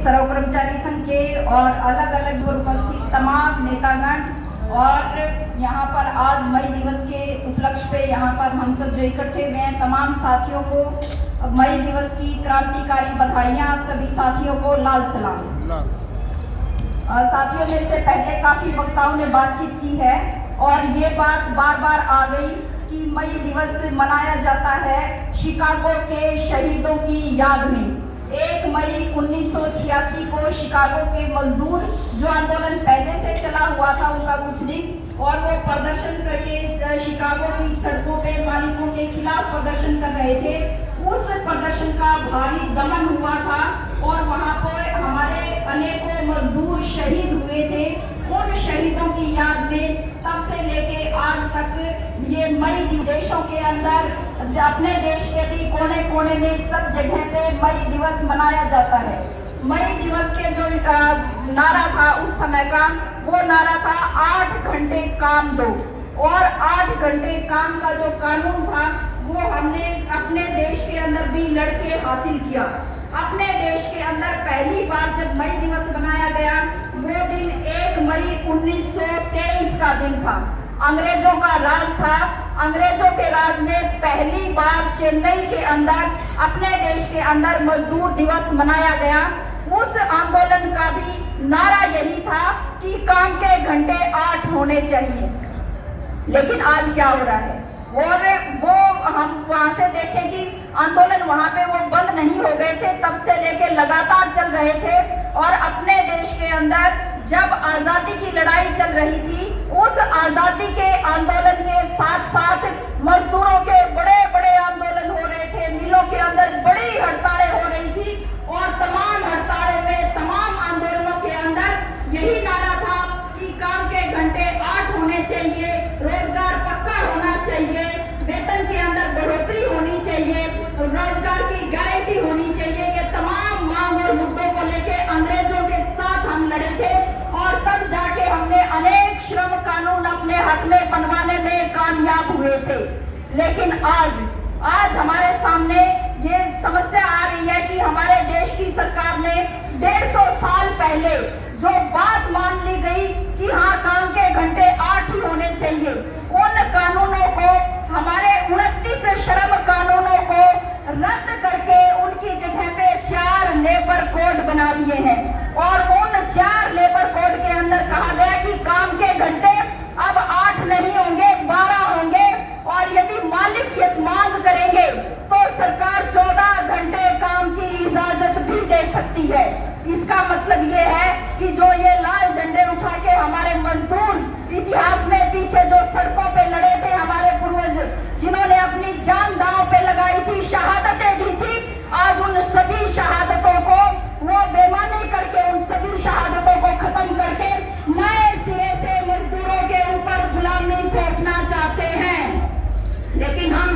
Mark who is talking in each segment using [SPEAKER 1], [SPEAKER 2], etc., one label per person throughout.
[SPEAKER 1] सर्व कर्मचारी संघ के और अलग अलग उपस्थित तमाम नेतागण और यहाँ पर आज मई दिवस के उपलक्ष्य पे यहाँ पर हम सब जो इकट्ठे हुए हैं, तमाम साथियों को मई दिवस की क्रांतिकारी बधाइयाँ। सभी साथियों को लाल सलाम। साथियों में से पहले काफ़ी वक्ताओं ने बातचीत की है और ये बात बार बार आ गई कि मई दिवस मनाया जाता है शिकागो के शहीदों की याद में। 1 मई 1986 को शिकागो के मजदूर जो आंदोलन पहले से चला हुआ था उनका कुछ दिन, और वो प्रदर्शन करके शिकागो की सड़कों पे मालिकों के खिलाफ प्रदर्शन कर रहे थे। उस प्रदर्शन का भारी दमन हुआ था और वहाँ पर हमारे अनेकों मजदूर शहीद हुए थे। उन शहीदों की याद में तब से लेके आज तक ये मई देशों के अंदर, अपने देश के भी कोने कोने में सब जगह पे मई दिवस मनाया जाता है। मई दिवस के जो नारा था उस समय का, वो नारा था 8 घंटे काम दो, और 8 घंटे काम का जो कानून था वो हमने अपने देश के अंदर भी लड़के हासिल किया। अपने देश के अंदर पहली बार जब मई दिवस मनाया गया वो दिन 1 मई 1923 का दिन था। अंग्रेजों का राज था। अंग्रेजों के राज में पहली बार चेन्नई के अंदर, अपने देश के अंदर मजदूर दिवस मनाया गया। उस आंदोलन का भी नारा यही था कि काम के घंटे 8 होने चाहिए। लेकिन आज क्या हो रहा है, और वो हम वहाँ से देखें कि आंदोलन वहाँ पे वो बंद नहीं हो गए थे, तब से लेके लगातार चल रहे थे। और अपने देश के अंदर जब आज़ादी की लड़ाई चल रही थी, उस आज़ादी के आंदोलन के साथ साथ मजदूरों के बड़े बड़े आंदोलन हो रहे थे। मिलों के अंदर बड़ी हड़तालें हो रही थी और तमाम हड़तालों में, तमाम आंदोलनों के अंदर यही नारा था कि काम के घंटे 8 होने चाहिए, रोजगार पक्का होना चाहिए, वेतन के अंदर बढ़ोतरी होनी चाहिए, रोजगार की गारंटी होनी चाहिए। ये तमाम मांग और मुद्दों को लेके अंग्रेजों के साथ हम लड़े थे और तब जाके हमने अनेक श्रम कानून अपने हक में बनवाने में कामयाब हुए थे। लेकिन आज हमारे सामने ये समस्या आ रही है कि हमारे देश की सरकार ने 150 साल पहले जो बात मान ली गई कि हाँ काम के घंटे 8 ही होने चाहिए, उन कानूनों को, हमारे 29 श्रम कानूनों को रद्द करके उनकी जगह पे 4 लेबर कोड बना दिए हैं। और उन 4 लेबर कोड के अंदर कहा गया कि काम के घंटे अब 8 नहीं होंगे, 12 होंगे, और यदि मालिक ये मांग करेंगे तो सरकार 14 घंटे काम की इजाजत भी दे सकती है। इसका मतलब ये है कि जो ये लाल झंडे उठा के हमारे मजदूर इतिहास में पीछे जो सड़कों पे लड़े थे, हमारे पूर्वज जिन्होंने अपनी जान दांव पे लगाई थी, शहादतें दी थी, आज उन सभी शहादतों को वो बेईमानी करके, उन सभी शहादतों को खत्म करके नए सिरे से मजदूरों के ऊपर गुलामी थोपना चाहते हैं। लेकिन हम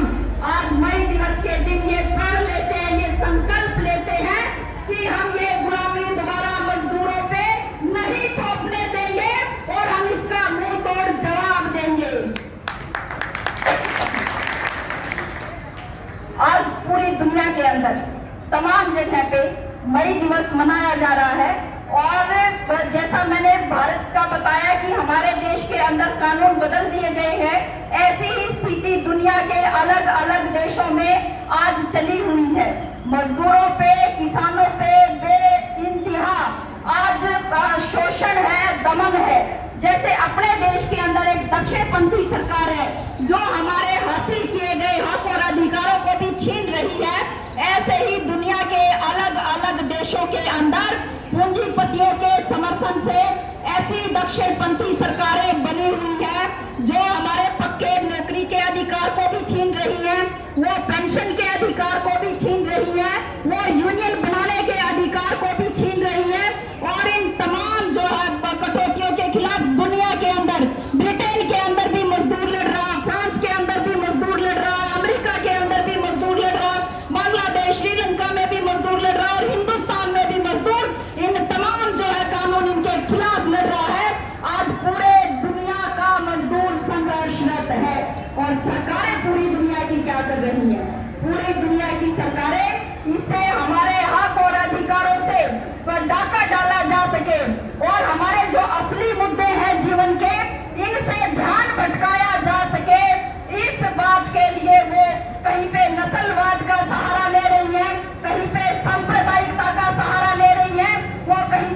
[SPEAKER 1] आज मई दिवस के दिन ये प्रण लेते हैं, ये संकल्प लेते हैं कि हम ये गुलामी दोबारा मजदूरों पे नहीं थोपने देंगे और हम इसका मुंह तोड़ जवाब देंगे। आज पूरी दुनिया के अंदर तमाम जगह पे मई दिवस मनाया जा रहा है और जैसा मैंने भारत का बताया कि हमारे देश के अंदर कानून बदल दिए गए हैं, ऐसी ही स्थिति दुनिया के अलग अलग देशों में आज चली हुई है। मजदूरों पे, किसानों पे बेइंतहा आज शोषण है, दमन है। जैसे अपने देश के अंदर एक दक्षिणपंथी सरकार है जो हमारे हासिल किए गए हक और अधिकारों को भी छीन रही है, ऐसे ही दुनिया के अलग अलग देशों के अंदर पूंजीपतियों के समर्थन से ऐसी दक्षिणपंथी सरकारें बनी हुई है जो हमारे पक्के नौकरी के अधिकार को भी छीन रही है, वो पेंशन के अधिकार को भी छीन रही है, वो यूनियन बनाने के अधिकार को भी छीन रही है। और इन तमाम जो है कटौतियों के खिलाफ दुनिया के अंदर, ब्रिटेन के अंदर भी मजदूर लड़ रहा, फ्रांस के अंदर भी मजदूर लड़ रहा, अमेरिका के अंदर भी मजदूर लड़ रहा, बांग्लादेश, श्रीलंका में भी मजदूर लड़ रहा और हिंदुस्तान में भी मजदूर इन तमाम जो है कानून इनके खिलाफ लड़ रहा है। आज पूरे दुनिया का मजदूर संघर्षरत है और सरकारें पूरी दुनिया की क्या कर रही है, पूरी दुनिया की सरकारें इससे हमारे हक और अधिकारों से